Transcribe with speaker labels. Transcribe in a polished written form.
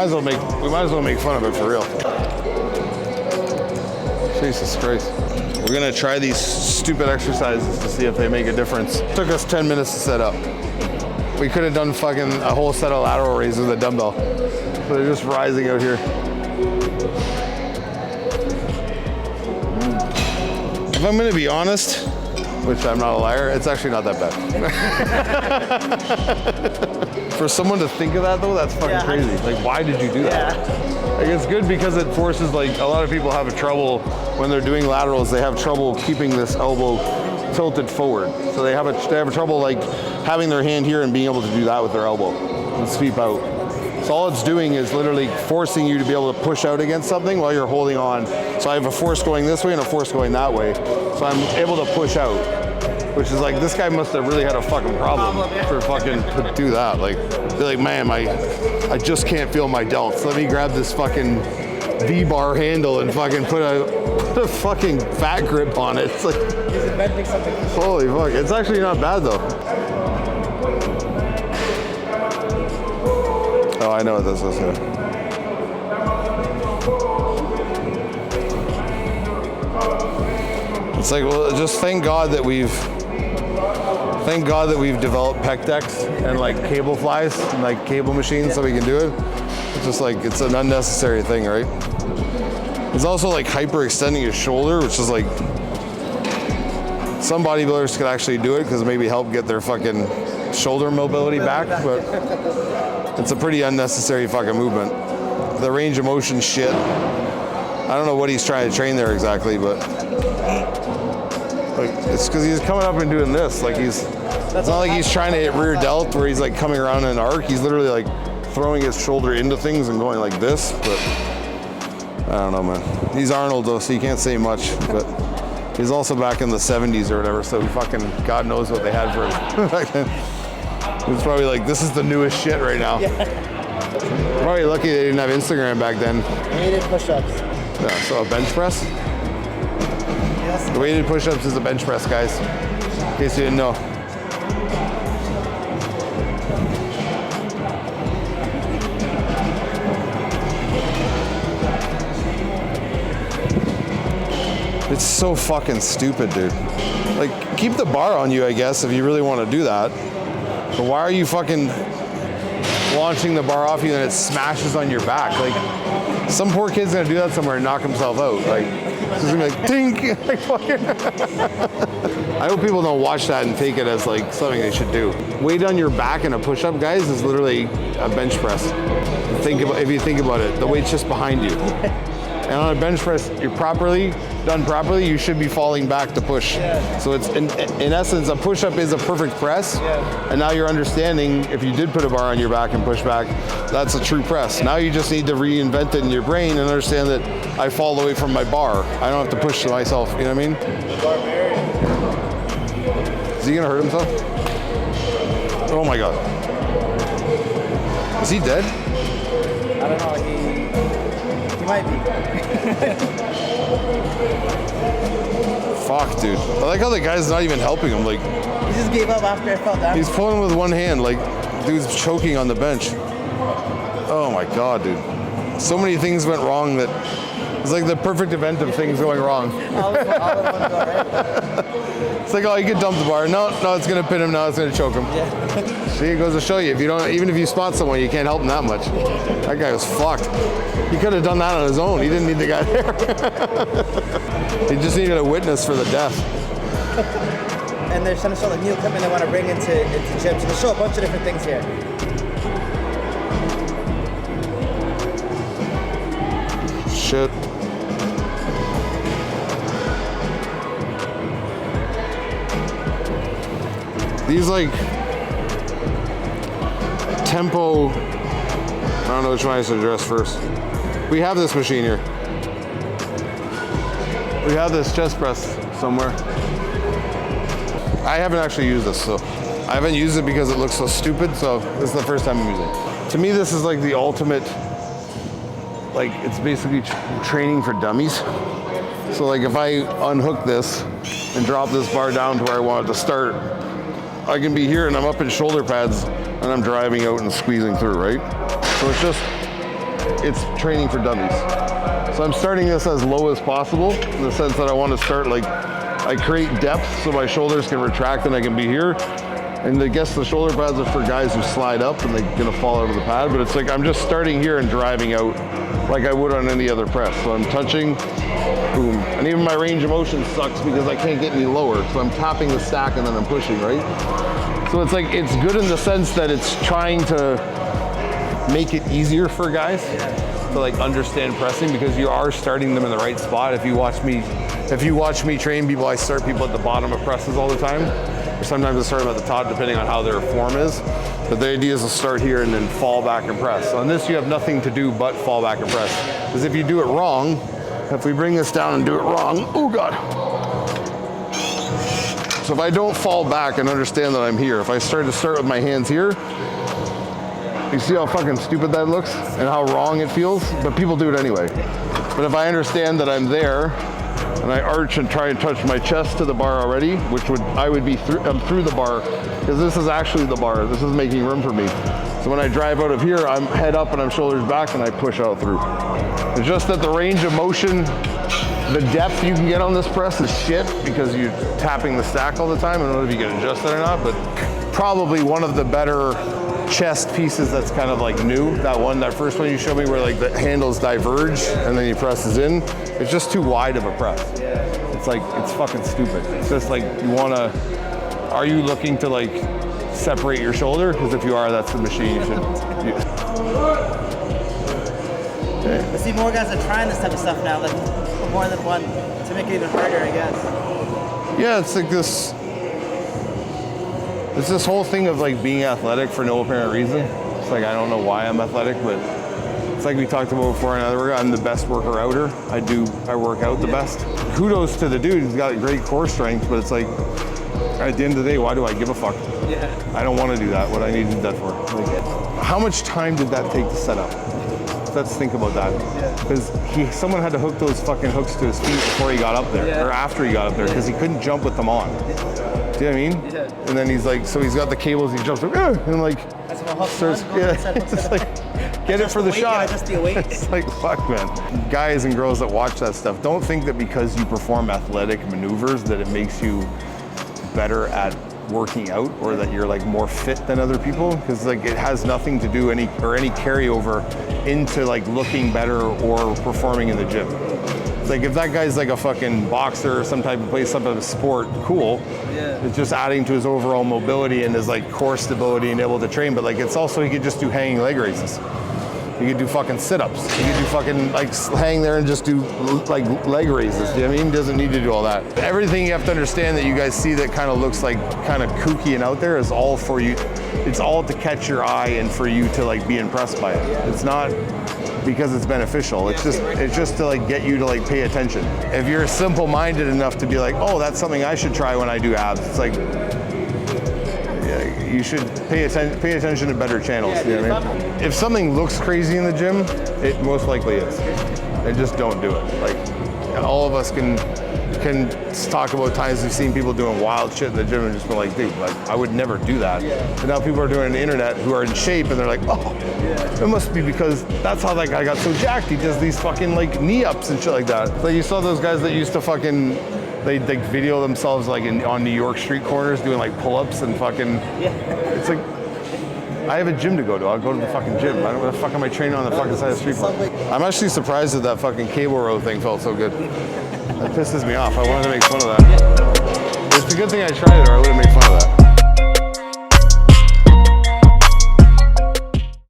Speaker 1: as well make fun of it for real. Jesus Christ. We're gonna try these stupid exercises to see if they make a difference. It took us 10 minutes to set up. We could have done fucking a whole set of lateral raises with a dumbbell. So they're just rising out here. If I'm gonna be honest, which I'm not a liar, it's actually not that bad. For someone to think of that though, that's fucking crazy. Like, why did you do that? Like, it's good because it forces, like, a lot of people have trouble when they're doing laterals, they have trouble keeping this elbow tilted forward. So they have trouble like having their hand here and being able to do that with their elbow and sweep out. So all it's doing is literally forcing you to be able to push out against something while you're holding on. So I have a force going this way and a force going that way. So I'm able to push out, which is like, this guy must have really had a fucking problem for fucking to do that. Like, they're like, man, I just can't feel my delts. Let me grab this fucking V-bar handle and fucking put a fucking fat grip on it. It's like, holy fuck. It's actually not bad though. Oh, I know what this is. It's like, well, just thank God that we've developed pec decks and like cable flies and like cable machines so we can do it. It's just like, it's an unnecessary thing, right? It's also like hyperextending your shoulder, which is like, some bodybuilders could actually do it because maybe help get their fucking shoulder mobility back, but it's a pretty unnecessary fucking movement. The range of motion shit, I don't know what he's trying to train there exactly, but like, it's because he's coming up and doing this. Like, it's not like he's trying to hit rear delt where he's like coming around in an arc. He's literally like throwing his shoulder into things and going like this, but I don't know, man. He's Arnold though, so you can't say much, but he's also back in the 70s or whatever, so fucking God knows what they had for him. It's probably like, this is the newest shit right now. Probably lucky they didn't have Instagram back then.
Speaker 2: Weighted push-ups.
Speaker 1: Yeah, so a bench press? Yes. The weighted push-ups is a bench press, guys, in case you didn't know. It's so fucking stupid, dude. Like, keep the bar on you, I guess, if you really want to do that. But why are you fucking launching the bar off you and it smashes on your back? Like, some poor kid's gonna do that somewhere and knock himself out. Like, it's just gonna be like, tink! Like, fucking. I hope people don't watch that and take it as like something they should do. Weight on your back in a push-up, guys, is literally a bench press. If you think about it, the weight's just behind you. And on a bench press, you're done properly, you should be falling back to push. Yeah. So it's, in essence, a push-up is a perfect press. Yeah. And now you're understanding, if you did put a bar on your back and push back, that's a true press. Now you just need to reinvent it in your brain and understand that I fall away from my bar. I don't have to push myself, you know what I mean? Is he gonna hurt himself? Oh my God. Is he dead?
Speaker 2: I don't know, he might be.
Speaker 1: Fuck, dude. I like how the guy's not even helping him. Like,
Speaker 2: he just gave up after I fell down.
Speaker 1: He's pulling with one hand. Like, dude's choking on the bench. Oh my God, dude. So many things went wrong that it's like the perfect event of things going wrong.
Speaker 2: all in one go, right?
Speaker 1: It's like, oh, you could dump the bar. No, it's gonna pin him. No, it's gonna choke him. Yeah. See, it goes to show you, if you don't, even if you spot someone, you can't help him that much. That guy was fucked. He could have done that on his own. He didn't need the guy there. He just needed a witness for the death.
Speaker 2: And there's some sort of new equipment they want to bring into gyms. So they show a bunch of different things here.
Speaker 1: Shit. These like tempo, I don't know which one I should address first. We have this machine here. We have this chest press somewhere. I haven't actually used this, so I haven't used it because it looks so stupid, so this is the first time I'm using it. To me, this is like the ultimate, like, it's basically training for dummies. So like if I unhook this and drop this bar down to where I want it to start, I can be here and I'm up in shoulder pads and I'm driving out and squeezing through, right? So it's just it's training for dummies. So I'm starting this as low as possible in the sense that I want to start like, I create depth so my shoulders can retract and I can be here. And I guess the shoulder pads are for guys who slide up and they're gonna fall out of the pad, but it's like I'm just starting here and driving out like I would on any other press. So I'm touching, boom. And even my range of motion sucks because I can't get any lower. So I'm tapping the stack and then I'm pushing, right? So it's like, it's good in the sense that it's trying to make it easier for guys to like understand pressing, because you are starting them in the right spot. If you watch me train people, I start people at the bottom of presses all the time. Or sometimes I start them at the top depending on how their form is. But the idea is to start here and then fall back and press. So on this you have nothing to do but fall back and press. Because if you do it wrong, if we bring this down and do it wrong, oh God. So if I don't fall back and understand that I'm here, if I start with my hands here, you see how fucking stupid that looks and how wrong it feels? But people do it anyway. But if I understand that I'm there, and I arch and try and touch my chest to the bar already, I would be through the bar, because this is actually the bar. This is making room for me. So when I drive out of here, I'm head up and I'm shoulders back and I push out through. It's just that the range of motion, the depth you can get on this press is shit because you're tapping the stack all the time. I don't know if you can adjust that or not, but probably one of the better chest pieces that's kind of like new. That first one you showed me where like the handles diverge and then you presses in. It's just too wide of a press. It's like, it's fucking stupid. It's just like, are you looking to like separate your shoulder? Because if you are, that's the machine you should use.
Speaker 2: I see more guys are trying this type of stuff now, like more than one, to make it even harder, I guess.
Speaker 1: Yeah, it's like this. It's this whole thing of like being athletic for no apparent reason. It's like, I don't know why I'm athletic, but it's like we talked about before, I'm the best worker outer. I work out the best. Kudos to the dude, he's got great core strength, but it's like, at the end of the day, why do I give a fuck?
Speaker 2: Yeah.
Speaker 1: I don't want to do that, what I need to do that for. Like, how much time did that take to set up? Let's think about that. Because someone had to hook those fucking hooks to his feet before he got up there, or after he got up there, because he couldn't jump with them on. Do you know what I mean? Yeah. And then he's like, so he's got the cables, he jumps like, and like, starts, it's like, get it for the shot. It's like, fuck, man. Guys and girls that watch that stuff, don't think that because you perform athletic maneuvers that it makes you better at working out or that you're like more fit than other people, because like it has nothing to do any carryover into like looking better or performing in the gym. It's like if that guy's like a fucking boxer or some type of plays some type of sport, cool. Yeah. It's just adding to his overall mobility and his like core stability and able to train. But like it's also, he could just do hanging leg raises. You could do fucking sit-ups. You could do fucking like hang there and just do like leg raises. Do you know what I mean? He doesn't need to do all that. Everything you have to understand that you guys see that kind of looks like kind of kooky and out there is all for you. It's all to catch your eye and for you to like be impressed by it. It's not because it's beneficial. It's just to like get you to like pay attention. If you're simple-minded enough to be like, oh, that's something I should try when I do abs. It's like, you should pay attention to better channels. You know what I mean? If something looks crazy in the gym, it most likely is. And just don't do it. Like, all of us can talk about times we've seen people doing wild shit in the gym and just been like, dude, like I would never do that. And now people are doing it on the internet who are in shape and they're like, oh, it must be because that's how that guy got so jacked. He does these fucking like knee ups and shit like that. Like you saw those guys that used to fucking, they like video themselves like on New York street corners doing like pull-ups and fucking, it's like, I have a gym to go to. I'll go to the fucking gym. Why the fuck am I training on the fucking side of the street for? I'm actually surprised that fucking cable row thing felt so good. That pisses me off. I wanted to make fun of that. It's a good thing I tried it or I would have made fun of that.